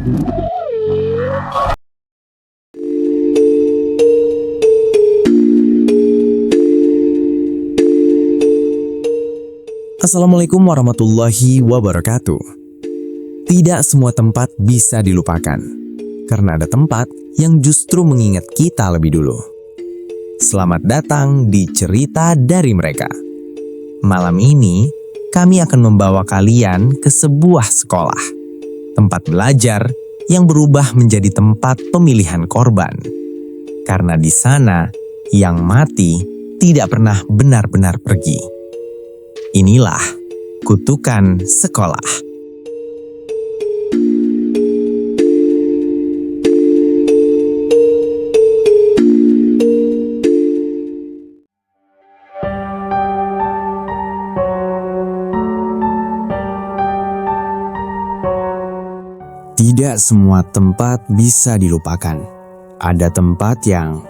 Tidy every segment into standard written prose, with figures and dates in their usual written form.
Assalamualaikum warahmatullahi wabarakatuh. Tidak semua tempat bisa dilupakan, karena ada tempat yang justru mengingat kita lebih dulu. Selamat datang di Cerita dari Mereka. Malam ini, kami akan membawa kalian ke sebuah sekolah, tempat belajar yang berubah menjadi tempat pemilihan korban. Karena di sana, yang mati tidak pernah benar-benar pergi. Inilah kutukan sekolah. Tidak semua tempat bisa dilupakan. Ada tempat yang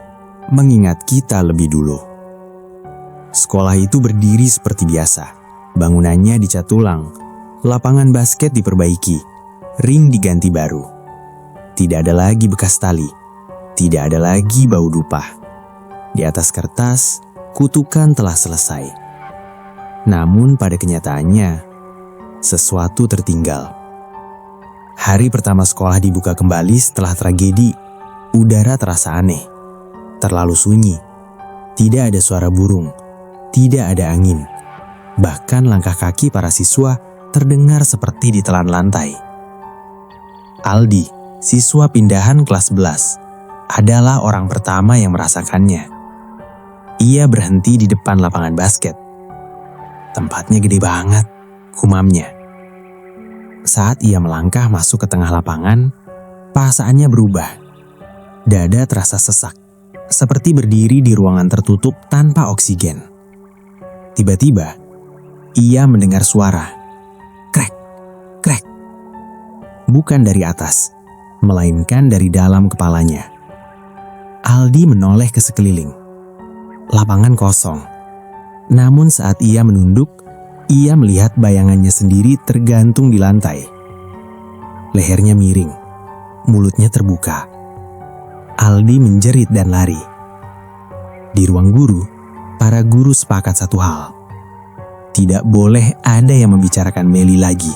mengingat kita lebih dulu. Sekolah itu berdiri seperti biasa. Bangunannya dicat ulang, lapangan basket diperbaiki, ring diganti baru. Tidak ada lagi bekas tali, tidak ada lagi bau dupa. Di atas kertas, kutukan telah selesai. Namun pada kenyataannya, sesuatu tertinggal. Hari pertama sekolah dibuka kembali setelah tragedi, udara terasa aneh, terlalu sunyi. Tidak ada suara burung, tidak ada angin. Bahkan langkah kaki para siswa terdengar seperti ditelan lantai. Aldi, siswa pindahan kelas 11, adalah orang pertama yang merasakannya. Ia berhenti di depan lapangan basket. Tempatnya gede banget, gumamnya. Saat ia melangkah masuk ke tengah lapangan, perasaannya berubah. Dada terasa sesak, seperti berdiri di ruangan tertutup tanpa oksigen. Tiba-tiba, ia mendengar suara, krek, krek. Bukan dari atas, melainkan dari dalam kepalanya. Aldi menoleh ke sekeliling. Lapangan kosong. Namun saat ia menunduk, ia melihat bayangannya sendiri tergantung di lantai. Lehernya miring, mulutnya terbuka. Aldi menjerit dan lari. Di ruang guru, para guru sepakat satu hal. Tidak boleh ada yang membicarakan Meli lagi.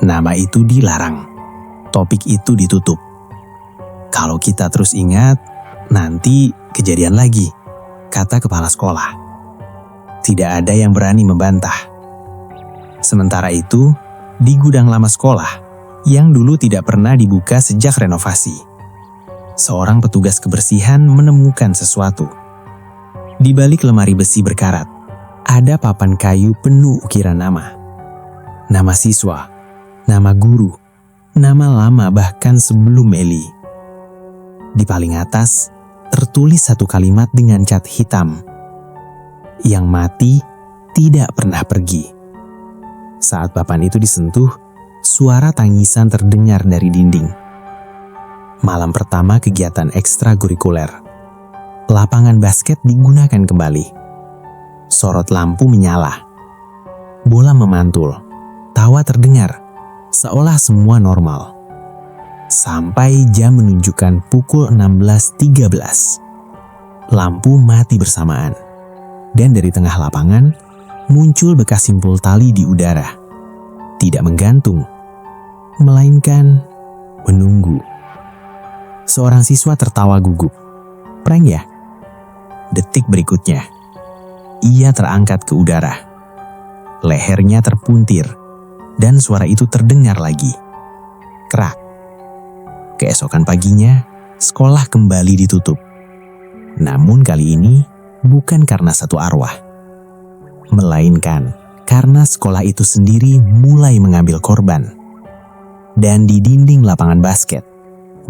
Nama itu dilarang. Topik itu ditutup. Kalau kita terus ingat, nanti kejadian lagi, kata kepala sekolah. Tidak ada yang berani membantah. Sementara itu, di gudang lama sekolah, yang dulu tidak pernah dibuka sejak renovasi, seorang petugas kebersihan menemukan sesuatu. Di balik lemari besi berkarat, ada papan kayu penuh ukiran nama. Nama siswa, nama guru, nama lama bahkan sebelum Meli. Di paling atas, tertulis satu kalimat dengan cat hitam. Yang mati tidak pernah pergi. Saat papan itu disentuh, suara tangisan terdengar dari dinding. Malam pertama kegiatan ekstrakurikuler. Lapangan basket digunakan kembali. Sorot lampu menyala. Bola memantul. Tawa terdengar. Seolah semua normal. Sampai jam menunjukkan pukul 16.13. Lampu mati bersamaan. Dan dari tengah lapangan, muncul bekas simpul tali di udara. Tidak menggantung, melainkan menunggu. Seorang siswa tertawa gugup. Prank ya? Detik berikutnya, ia terangkat ke udara. Lehernya terpuntir, dan suara itu terdengar lagi. Kerak. Keesokan paginya, sekolah kembali ditutup. Namun kali ini, bukan karena satu arwah, melainkan karena sekolah itu sendiri mulai mengambil korban. Dan di dinding lapangan basket,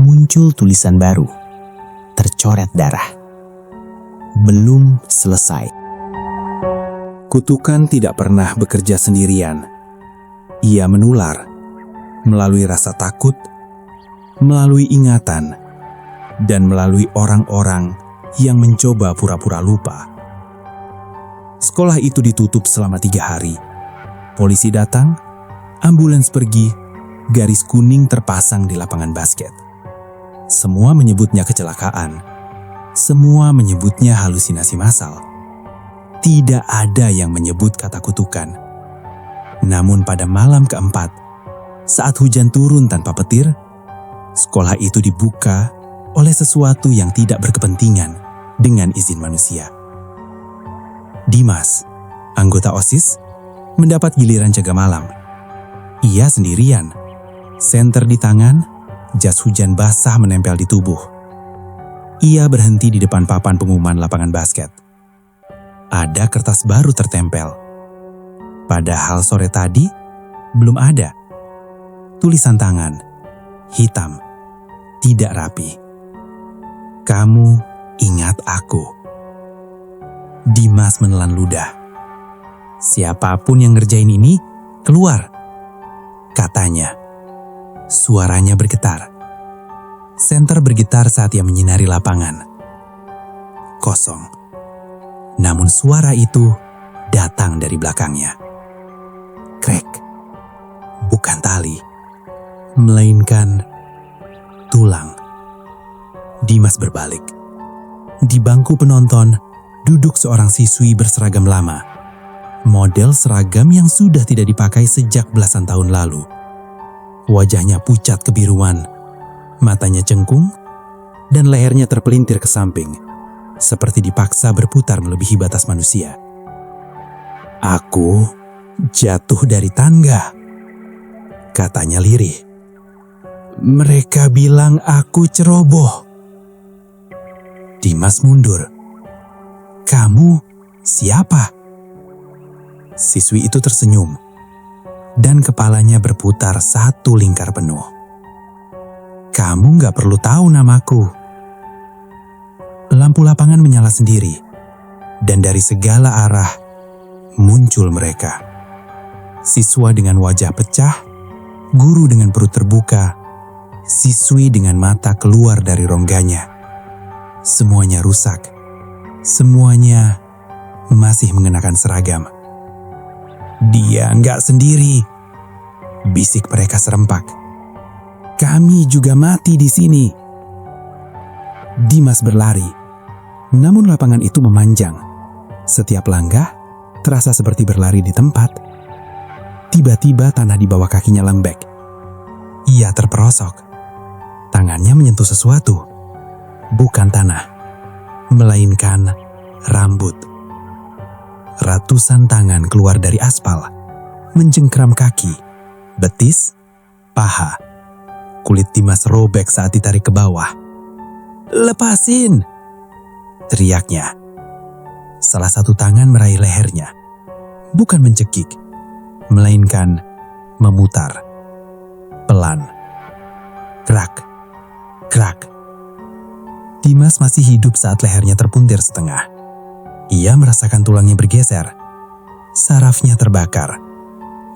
muncul tulisan baru, tercoret darah. Belum selesai. Kutukan tidak pernah bekerja sendirian. Ia menular melalui rasa takut, melalui ingatan, dan melalui orang-orang yang mencoba pura-pura lupa. Sekolah itu ditutup selama 3 hari. Polisi datang, ambulans pergi, garis kuning terpasang di lapangan basket. Semua menyebutnya kecelakaan. Semua menyebutnya halusinasi massal. Tidak ada yang menyebut kata kutukan. Namun pada malam keempat, saat hujan turun tanpa petir, sekolah itu dibuka oleh sesuatu yang tidak berkepentingan dengan izin manusia. Dimas, anggota OSIS, mendapat giliran jaga malam. Ia sendirian, senter di tangan, jas hujan basah menempel di tubuh. Ia berhenti di depan papan pengumuman lapangan basket. Ada kertas baru tertempel. Padahal sore tadi belum ada. Tulisan tangan, hitam, tidak rapi. Kamu ingat aku. Dimas menelan ludah. Siapapun yang ngerjain ini, keluar, katanya. Suaranya bergetar. Senter bergetar saat ia menyinari lapangan. Kosong. Namun suara itu datang dari belakangnya. Krek. Bukan tali, melainkan tulang. Dimas berbalik. Di bangku penonton, duduk seorang siswi berseragam lama. Model seragam yang sudah tidak dipakai sejak belasan tahun lalu. Wajahnya pucat kebiruan, matanya cengkung, dan lehernya terpelintir ke samping, seperti dipaksa berputar melebihi batas manusia. Aku jatuh dari tangga, katanya lirih. Mereka bilang aku ceroboh. Dimas mundur. Kamu siapa? Siswi itu tersenyum, dan kepalanya berputar satu lingkar penuh. Kamu gak perlu tahu namaku. Lampu lapangan menyala sendiri, dan dari segala arah muncul mereka. Siswa dengan wajah pecah, guru dengan perut terbuka, siswi dengan mata keluar dari rongganya. Semuanya rusak. Semuanya masih mengenakan seragam. Dia nggak sendiri, bisik mereka serempak. Kami juga mati di sini. Dimas berlari, namun lapangan itu memanjang. Setiap langkah terasa seperti berlari di tempat. Tiba-tiba tanah di bawah kakinya lembek. Ia terperosok. Tangannya menyentuh sesuatu. Bukan tanah, melainkan rambut. Ratusan tangan keluar dari aspal, mencengkram kaki, betis, paha. Kulit Dimas robek saat ditarik ke bawah. Lepasin! Teriaknya. Salah satu tangan meraih lehernya. Bukan mencekik, melainkan memutar. Pelan. Krak, krak. Dimas masih hidup saat lehernya terpuntir setengah. Ia merasakan tulangnya bergeser. Sarafnya terbakar.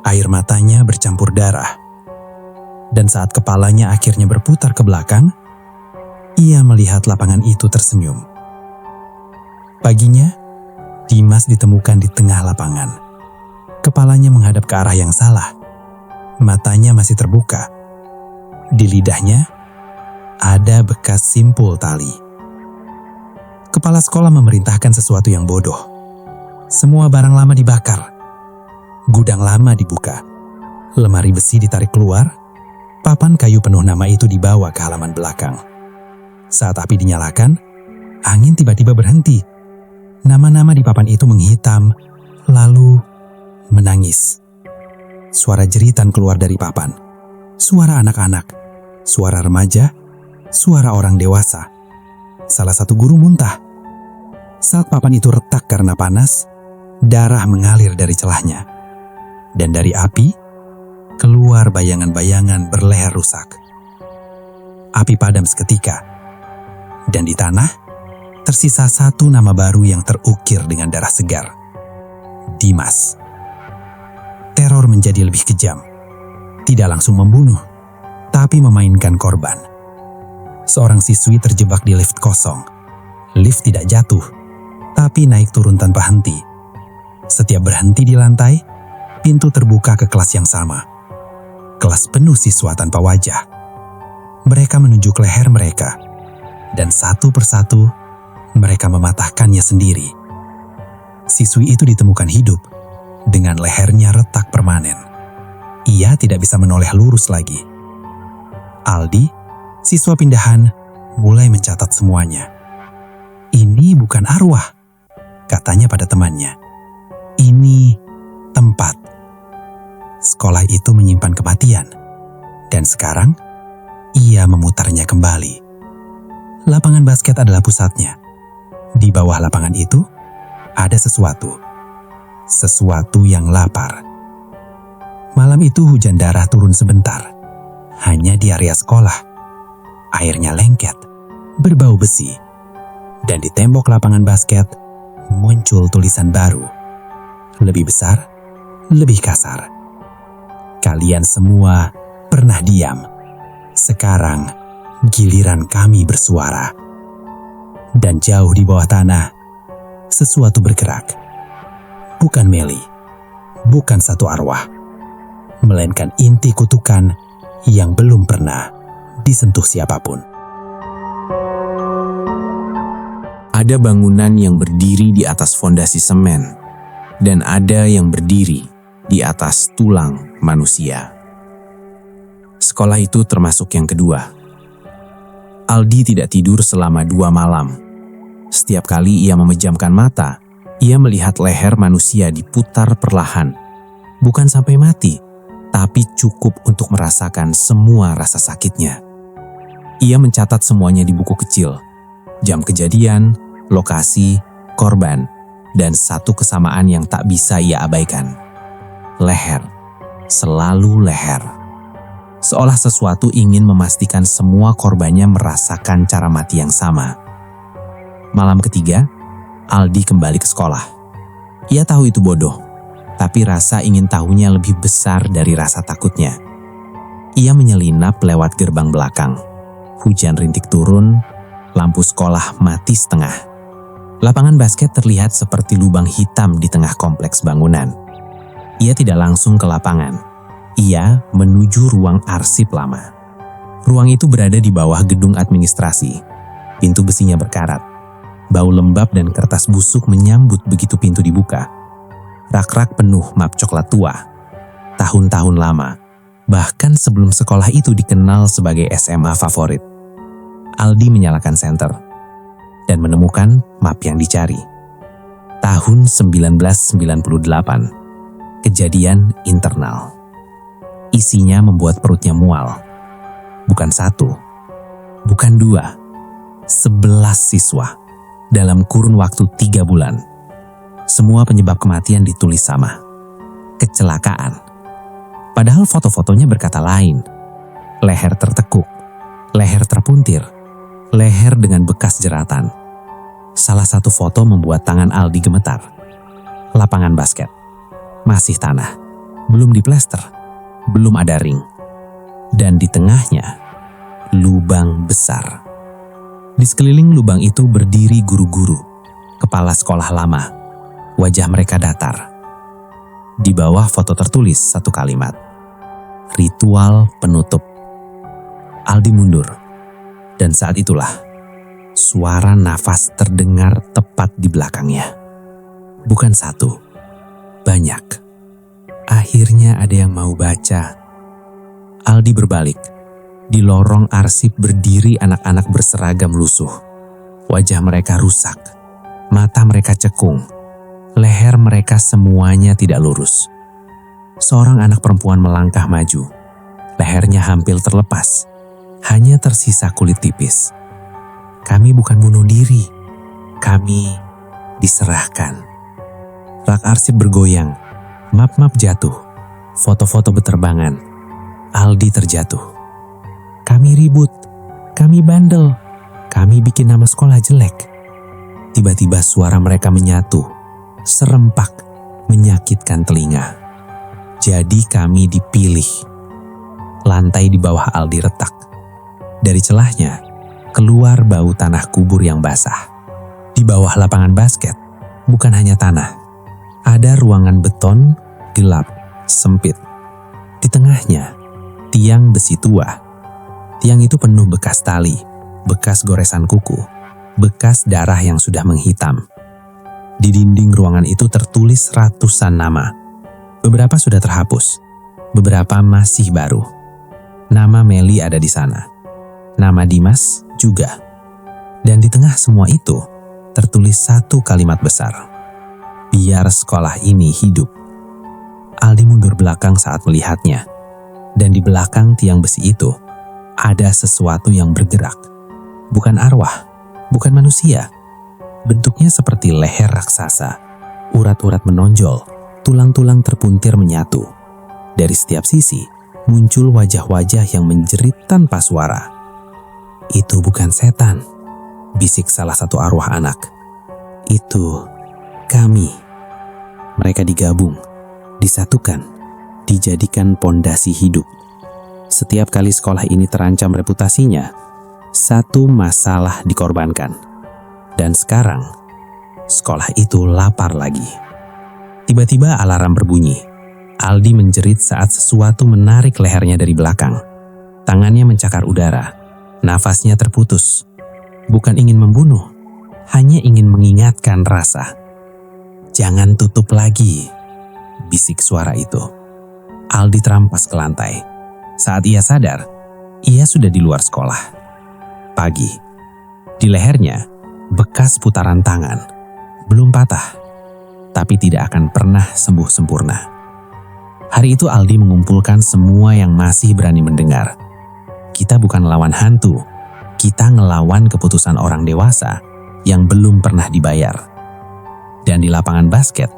Air matanya bercampur darah. Dan saat kepalanya akhirnya berputar ke belakang, ia melihat lapangan itu tersenyum. Paginya, Dimas ditemukan di tengah lapangan. Kepalanya menghadap ke arah yang salah. Matanya masih terbuka. Di lidahnya ada bekas simpul tali. Kepala sekolah memerintahkan sesuatu yang bodoh. Semua barang lama dibakar. Gudang lama dibuka. Lemari besi ditarik keluar. Papan kayu penuh nama itu dibawa ke halaman belakang. Saat api dinyalakan, angin tiba-tiba berhenti. Nama-nama di papan itu menghitam, lalu menangis. Suara jeritan keluar dari papan. Suara anak-anak, suara remaja, suara orang dewasa. Salah satu guru muntah. Saat papan itu retak karena panas, darah mengalir dari celahnya. Dan dari api, keluar bayangan-bayangan berleher rusak. Api padam seketika. Dan di tanah, tersisa satu nama baru yang terukir dengan darah segar. Dimas. Teror menjadi lebih kejam. Tidak langsung membunuh, tapi memainkan korban. Seorang siswi terjebak di lift kosong. Lift tidak jatuh, tapi naik turun tanpa henti. Setiap berhenti di lantai, pintu terbuka ke kelas yang sama. Kelas penuh siswa tanpa wajah. Mereka menunjuk leher mereka, dan satu persatu mereka mematahkannya sendiri. Siswi itu ditemukan hidup dengan lehernya retak permanen. Ia tidak bisa menoleh lurus lagi. Aldi, siswa pindahan, mulai mencatat semuanya. Ini bukan arwah, katanya pada temannya. Ini tempat. Sekolah itu menyimpan kematian, dan sekarang ia memutarnya kembali. Lapangan basket adalah pusatnya. Di bawah lapangan itu ada sesuatu yang lapar. Malam itu hujan darah turun sebentar, hanya di area sekolah. Airnya lengket, berbau besi, dan di tembok lapangan basket muncul tulisan baru, lebih besar, lebih kasar. Kalian semua pernah diam. Sekarang giliran kami bersuara. Dan jauh di bawah tanah, sesuatu bergerak. Bukan Meli, bukan satu arwah, melainkan inti kutukan yang belum pernah disentuh siapapun. Ada bangunan yang berdiri di atas fondasi semen, dan ada yang berdiri di atas tulang manusia. Sekolah itu termasuk yang kedua. Aldi tidak tidur selama 2 malam. Setiap kali ia memejamkan mata, ia melihat leher manusia diputar perlahan. Bukan sampai mati, tapi cukup untuk merasakan semua rasa sakitnya. Ia mencatat semuanya di buku kecil. Jam kejadian, lokasi, korban, dan satu kesamaan yang tak bisa ia abaikan. Leher, selalu leher. Seolah sesuatu ingin memastikan semua korbannya merasakan cara mati yang sama. Malam ketiga, Aldi kembali ke sekolah. Ia tahu itu bodoh, tapi rasa ingin tahunya lebih besar dari rasa takutnya. Ia menyelinap lewat gerbang belakang. Hujan rintik turun, lampu sekolah mati setengah. Lapangan basket terlihat seperti lubang hitam di tengah kompleks bangunan. Ia tidak langsung ke lapangan. Ia menuju ruang arsip lama. Ruang itu berada di bawah gedung administrasi. Pintu besinya berkarat. Bau lembab dan kertas busuk menyambut begitu pintu dibuka. Rak-rak penuh map coklat tua. Tahun-tahun lama. Bahkan sebelum sekolah itu dikenal sebagai SMA favorit. Aldi menyalakan senter dan menemukan map yang dicari. Tahun 1998. Kejadian internal. Isinya membuat perutnya mual. Bukan 1, bukan 2, 11 siswa dalam kurun waktu 3 bulan. Semua penyebab kematian ditulis sama. Kecelakaan. Padahal foto-fotonya berkata lain. Leher tertekuk, leher terpuntir, leher dengan bekas jeratan. Salah satu foto membuat tangan Aldi gemetar. Lapangan basket. Masih tanah, belum diplester, belum ada ring. Dan di tengahnya, lubang besar. Di sekeliling lubang itu berdiri guru-guru, kepala sekolah lama. Wajah mereka datar. Di bawah foto tertulis satu kalimat. Ritual penutup. Aldi mundur. Dan saat itulah, suara nafas terdengar tepat di belakangnya. Bukan 1. Banyak. Akhirnya ada yang mau baca. Aldi berbalik. Di lorong arsip berdiri anak-anak berseragam lusuh. Wajah mereka rusak. Mata mereka cekung. Leher mereka semuanya tidak lurus. Seorang anak perempuan melangkah maju. Lehernya hampir terlepas. Hanya tersisa kulit tipis. Kami bukan bunuh diri. Kami diserahkan. Rak arsip bergoyang, map-map jatuh, foto-foto berterbangan. Aldi terjatuh. Kami ribut, kami bandel, kami bikin nama sekolah jelek. Tiba-tiba suara mereka menyatu, serempak, menyakitkan telinga. Jadi kami dipilih. Lantai di bawah Aldi retak. Dari celahnya, keluar bau tanah kubur yang basah. Di bawah lapangan basket, bukan hanya tanah. Ada ruangan beton, gelap, sempit. Di tengahnya, tiang besi tua. Tiang itu penuh bekas tali, bekas goresan kuku, bekas darah yang sudah menghitam. Di dinding ruangan itu tertulis ratusan nama. Beberapa sudah terhapus, beberapa masih baru. Nama Meli ada di sana. Nama Dimas juga. Dan di tengah semua itu, tertulis satu kalimat besar. Biar sekolah ini hidup. Aldi mundur belakang saat melihatnya. Dan di belakang tiang besi itu, ada sesuatu yang bergerak. Bukan arwah, bukan manusia. Bentuknya seperti leher raksasa. Urat-urat menonjol, tulang-tulang terpuntir menyatu. Dari setiap sisi, muncul wajah-wajah yang menjerit tanpa suara. Itu bukan setan, bisik salah satu arwah anak. Itu kami. Mereka digabung, disatukan, dijadikan pondasi hidup. Setiap kali sekolah ini terancam reputasinya, satu masalah dikorbankan. Dan sekarang, sekolah itu lapar lagi. Tiba-tiba alarm berbunyi. Aldi menjerit saat sesuatu menarik lehernya dari belakang. Tangannya mencakar udara. Nafasnya terputus. Bukan ingin membunuh, hanya ingin mengingatkan rasa. "Jangan tutup lagi," bisik suara itu. Aldi terampas ke lantai. Saat ia sadar, ia sudah di luar sekolah. Pagi. Di lehernya, bekas putaran tangan. Belum patah, tapi tidak akan pernah sembuh sempurna. Hari itu Aldi mengumpulkan semua yang masih berani mendengar. Kita bukan lawan hantu, kita ngelawan keputusan orang dewasa yang belum pernah dibayar. Dan di lapangan basket,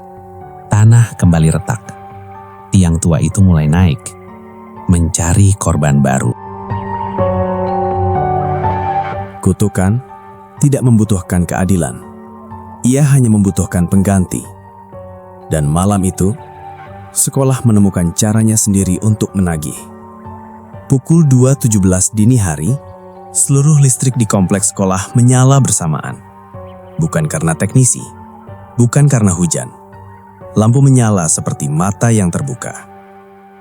tanah kembali retak. Tiang tua itu mulai naik, mencari korban baru. Kutukan tidak membutuhkan keadilan. Ia hanya membutuhkan pengganti. Dan malam itu, sekolah menemukan caranya sendiri untuk menagih. Pukul 2.17 dini hari, seluruh listrik di kompleks sekolah menyala bersamaan. Bukan karena teknisi, bukan karena hujan. Lampu menyala seperti mata yang terbuka.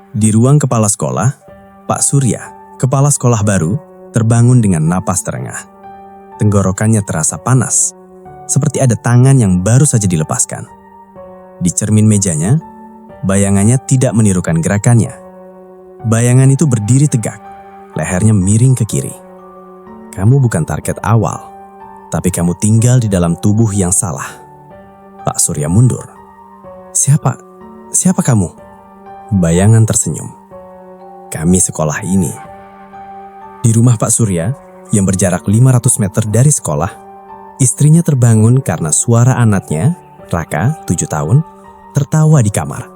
Di ruang kepala sekolah, Pak Surya, kepala sekolah baru, terbangun dengan napas terengah. Tenggorokannya terasa panas, seperti ada tangan yang baru saja dilepaskan. Di cermin mejanya, bayangannya tidak menirukan gerakannya. Bayangan itu berdiri tegak, lehernya miring ke kiri. Kamu bukan target awal, tapi kamu tinggal di dalam tubuh yang salah. Pak Surya mundur. Siapa kamu? Bayangan tersenyum. Kami sekolah ini. Di rumah Pak Surya, yang berjarak 500 meter dari sekolah, istrinya terbangun karena suara anaknya, Raka, 7 tahun, tertawa di kamar.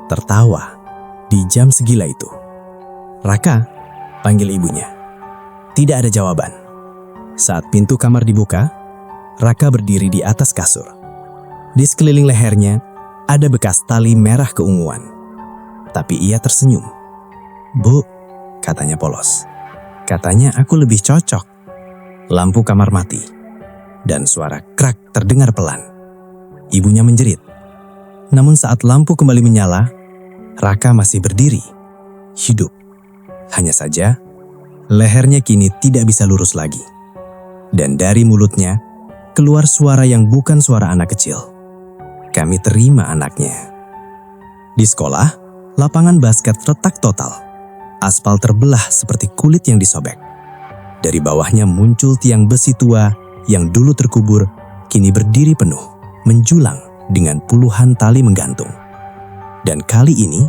Tertawa di jam segila itu. "Raka," panggil ibunya. Tidak ada jawaban. Saat pintu kamar dibuka, Raka berdiri di atas kasur. Di sekeliling lehernya ada bekas tali merah keunguan. Tapi ia tersenyum. "Bu," katanya polos. "Katanya aku lebih cocok." Lampu kamar mati. Dan suara krak terdengar pelan. Ibunya menjerit. Namun saat lampu kembali menyala, Raka masih berdiri. Hidup. Hanya saja, lehernya kini tidak bisa lurus lagi. Dan dari mulutnya, keluar suara yang bukan suara anak kecil. "Kami terima anaknya." Di sekolah, lapangan basket retak total. Aspal terbelah seperti kulit yang disobek. Dari bawahnya muncul tiang besi tua yang dulu terkubur, kini berdiri penuh, menjulang dengan puluhan tali menggantung. Dan kali ini,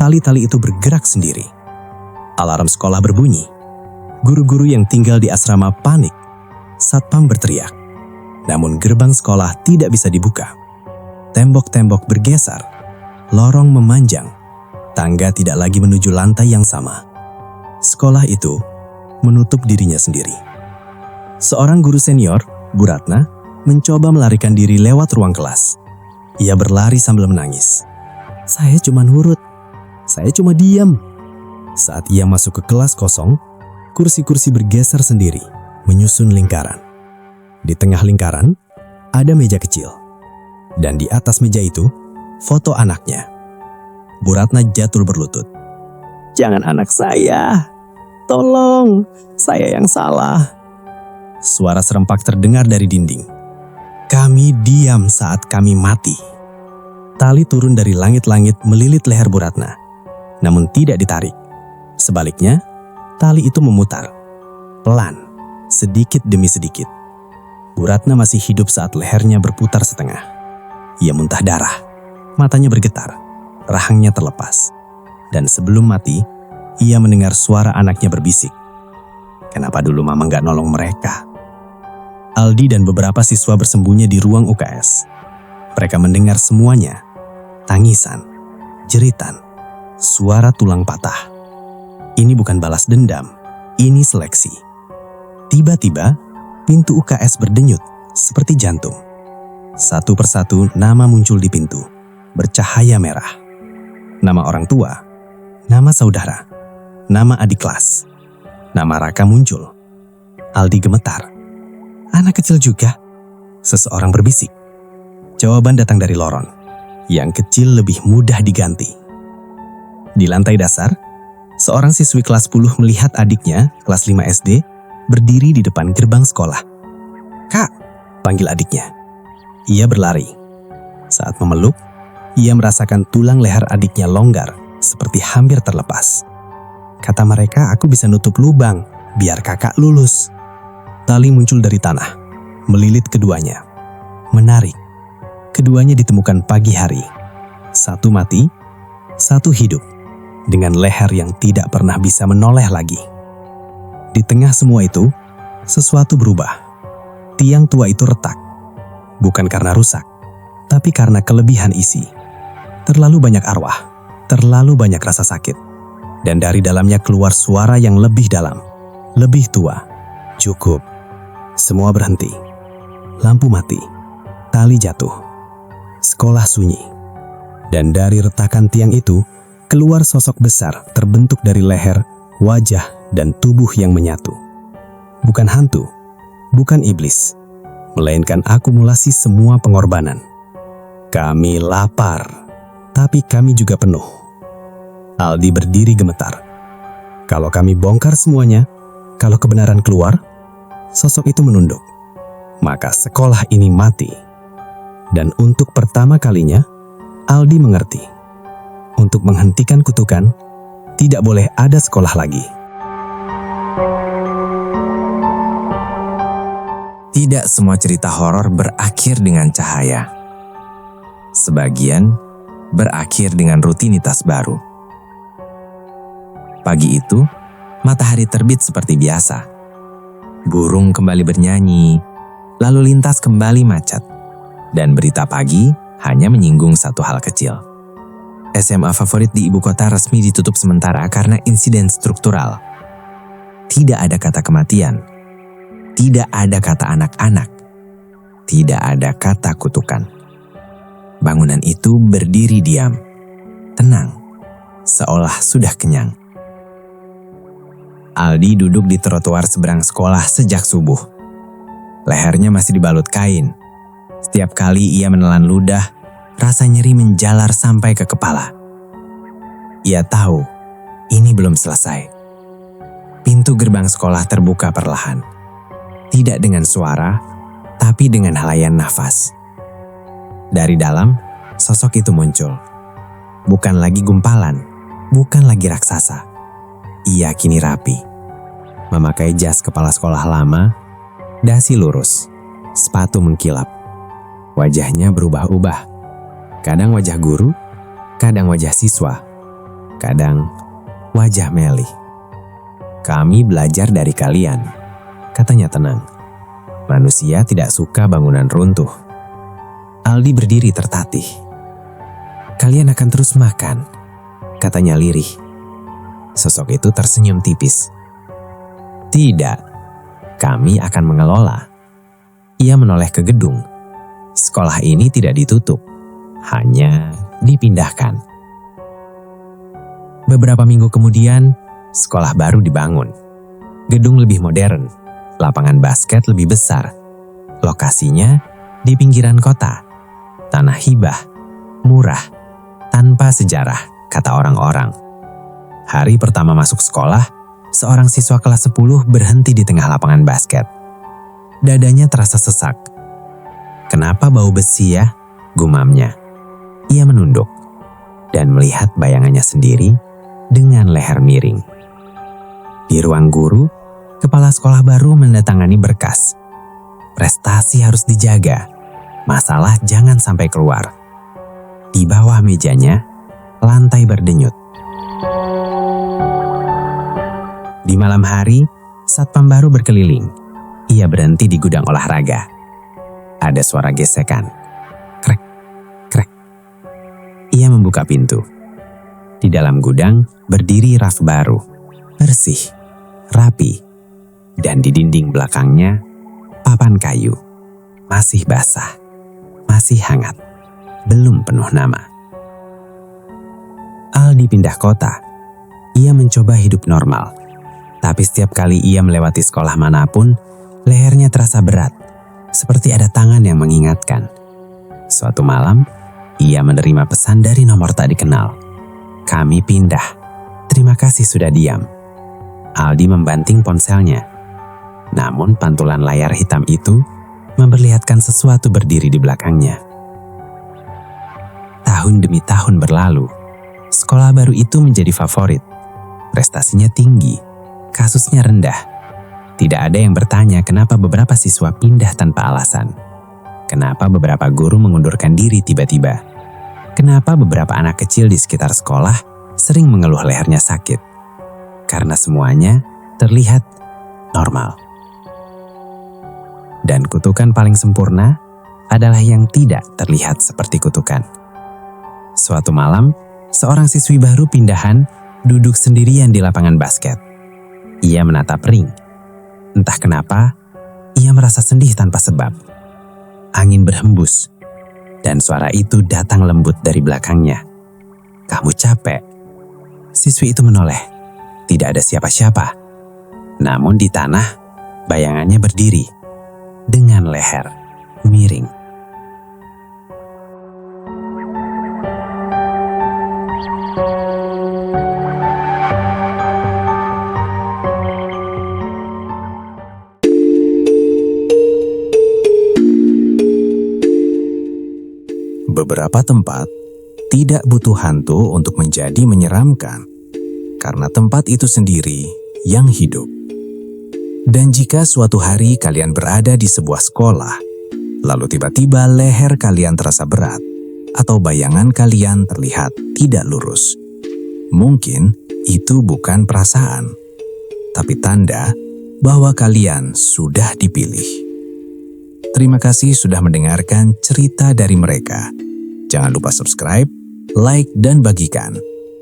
tali-tali itu bergerak sendiri. Alarm sekolah berbunyi. Guru-guru yang tinggal di asrama panik. Satpam berteriak. Namun gerbang sekolah tidak bisa dibuka. Tembok-tembok bergeser. Lorong memanjang. Tangga tidak lagi menuju lantai yang sama. Sekolah itu menutup dirinya sendiri. Seorang guru senior, Bu Ratna, mencoba melarikan diri lewat ruang kelas. Ia berlari sambil menangis. "Saya cuma nurut. Saya cuma diam." Saat ia masuk ke kelas kosong, kursi-kursi bergeser sendiri, menyusun lingkaran. Di tengah lingkaran, ada meja kecil. Dan di atas meja itu, foto anaknya. Bu Ratna jatuh berlutut. Jangan anak saya. Tolong, saya yang salah. Suara serempak terdengar dari dinding. Kami diam saat kami mati. Tali turun dari langit-langit melilit leher Bu Ratna, namun tidak ditarik. Sebaliknya, tali itu memutar, pelan, sedikit demi sedikit. Bu Ratna masih hidup saat lehernya berputar setengah. Ia muntah darah, matanya bergetar, rahangnya terlepas. Dan sebelum mati, ia mendengar suara anaknya berbisik. Kenapa dulu mama nggak nolong mereka? Aldi dan beberapa siswa bersembunyi di ruang UKS. Mereka mendengar semuanya. Tangisan, jeritan, suara tulang patah. Ini bukan balas dendam, ini seleksi. Tiba-tiba, pintu UKS berdenyut seperti jantung. Satu persatu nama muncul di pintu, bercahaya merah. Nama orang tua, nama saudara, nama adik kelas, nama Raka muncul. Aldi gemetar. Anak kecil juga? Seseorang berbisik. Jawaban datang dari Loron. Yang kecil lebih mudah diganti. Di lantai dasar, seorang siswi kelas 10 melihat adiknya, kelas 5 SD, berdiri di depan gerbang sekolah. "Kak," panggil adiknya. Ia berlari. Saat memeluk, ia merasakan tulang leher adiknya longgar, seperti hampir terlepas. Kata mereka, aku bisa nutup lubang, biar kakak lulus. Tali muncul dari tanah, melilit keduanya. Menarik. Keduanya ditemukan pagi hari. Satu mati, satu hidup. Dengan leher yang tidak pernah bisa menoleh lagi. Di tengah semua itu, sesuatu berubah. Tiang tua itu retak. Bukan karena rusak, tapi karena kelebihan isi. Terlalu banyak arwah, terlalu banyak rasa sakit. Dan dari dalamnya keluar suara yang lebih dalam, lebih tua. Cukup. Semua berhenti. Lampu mati. Tali jatuh. Sekolah sunyi. Dan dari retakan tiang itu, keluar sosok besar terbentuk dari leher, wajah, dan tubuh yang menyatu. Bukan hantu, bukan iblis, melainkan akumulasi semua pengorbanan. Kami lapar, tapi kami juga penuh. Aldi berdiri gemetar. Kalau kami bongkar semuanya, kalau kebenaran keluar, sosok itu menunduk. Maka sekolah ini mati. Dan untuk pertama kalinya, Aldi mengerti. Untuk menghentikan kutukan, tidak boleh ada sekolah lagi. Tidak semua cerita horor berakhir dengan cahaya. Sebagian berakhir dengan rutinitas baru. Pagi itu, matahari terbit seperti biasa. Burung kembali bernyanyi, lalu lintas kembali macet. Dan berita pagi hanya menyinggung satu hal kecil. SMA favorit di ibu kota resmi ditutup sementara karena insiden struktural. Tidak ada kata kematian. Tidak ada kata anak-anak. Tidak ada kata kutukan. Bangunan itu berdiri diam, tenang, seolah sudah kenyang. Aldi duduk di trotoar seberang sekolah sejak subuh. Lehernya masih dibalut kain. Setiap kali ia menelan ludah, rasa nyeri menjalar sampai ke kepala. Ia tahu, ini belum selesai. Pintu gerbang sekolah terbuka perlahan. Tidak dengan suara, tapi dengan halayan nafas. Dari dalam, sosok itu muncul. Bukan lagi gumpalan, bukan lagi raksasa. Ia kini rapi. Memakai jas kepala sekolah lama, dasi lurus, sepatu mengkilap. Wajahnya berubah-ubah. Kadang wajah guru, kadang wajah siswa, kadang wajah Meli. Kami belajar dari kalian, katanya tenang. Manusia tidak suka bangunan runtuh. Aldi berdiri tertatih. Kalian akan terus makan, katanya lirih. Sosok itu tersenyum tipis. Tidak, kami akan mengelola. Ia menoleh ke gedung. Sekolah ini tidak ditutup, hanya dipindahkan. Beberapa minggu kemudian, sekolah baru dibangun. Gedung lebih modern, lapangan basket lebih besar. Lokasinya di pinggiran kota. Tanah hibah, murah, tanpa sejarah, kata orang-orang. Hari pertama masuk sekolah, seorang siswa kelas 10 berhenti di tengah lapangan basket. Dadanya terasa sesak. "Kenapa bau besi ya?" gumamnya. Ia menunduk dan melihat bayangannya sendiri dengan leher miring. Di ruang guru, kepala sekolah baru mendatangani berkas. Prestasi harus dijaga, masalah jangan sampai keluar. Di bawah mejanya, lantai berdenyut. Di malam hari, satpam baru berkeliling. Ia berhenti di gudang olahraga. Ada suara gesekan. Krek, krek. Ia membuka pintu. Di dalam gudang berdiri rak baru, bersih, rapi, dan di dinding belakangnya papan kayu, masih basah, masih hangat, belum penuh nama. Aldi pindah kota. Ia mencoba hidup normal, tapi setiap kali ia melewati sekolah manapun, lehernya terasa berat, seperti ada tangan yang mengingatkan. Suatu malam, ia menerima pesan dari nomor tak dikenal. "Kami pindah. Terima kasih sudah diam." Aldi membanting ponselnya. Namun pantulan layar hitam itu memperlihatkan sesuatu berdiri di belakangnya. Tahun demi tahun berlalu, sekolah baru itu menjadi favorit. Prestasinya tinggi, kasusnya rendah. Tidak ada yang bertanya kenapa beberapa siswa pindah tanpa alasan. Kenapa beberapa guru mengundurkan diri tiba-tiba. Kenapa beberapa anak kecil di sekitar sekolah sering mengeluh lehernya sakit. Karena semuanya terlihat normal. Dan kutukan paling sempurna adalah yang tidak terlihat seperti kutukan. Suatu malam, seorang siswi baru pindahan duduk sendirian di lapangan basket. Ia menatap ring. Entah kenapa, ia merasa sedih tanpa sebab. Angin berhembus, dan suara itu datang lembut dari belakangnya. "Kamu capek?" Siswi itu menoleh. Tidak ada siapa-siapa. Namun di tanah, bayangannya berdiri dengan leher miring. Beberapa tempat tidak butuh hantu untuk menjadi menyeramkan, karena tempat itu sendiri yang hidup. Dan jika suatu hari kalian berada di sebuah sekolah, lalu tiba-tiba leher kalian terasa berat, atau bayangan kalian terlihat tidak lurus, mungkin itu bukan perasaan, tapi tanda bahwa kalian sudah dipilih. Terima kasih sudah mendengarkan cerita dari mereka. Jangan lupa subscribe, like, dan bagikan.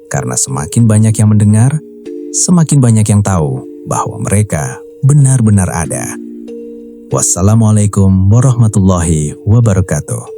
Karena semakin banyak yang mendengar, semakin banyak yang tahu bahwa mereka benar-benar ada. Wassalamualaikum warahmatullahi wabarakatuh.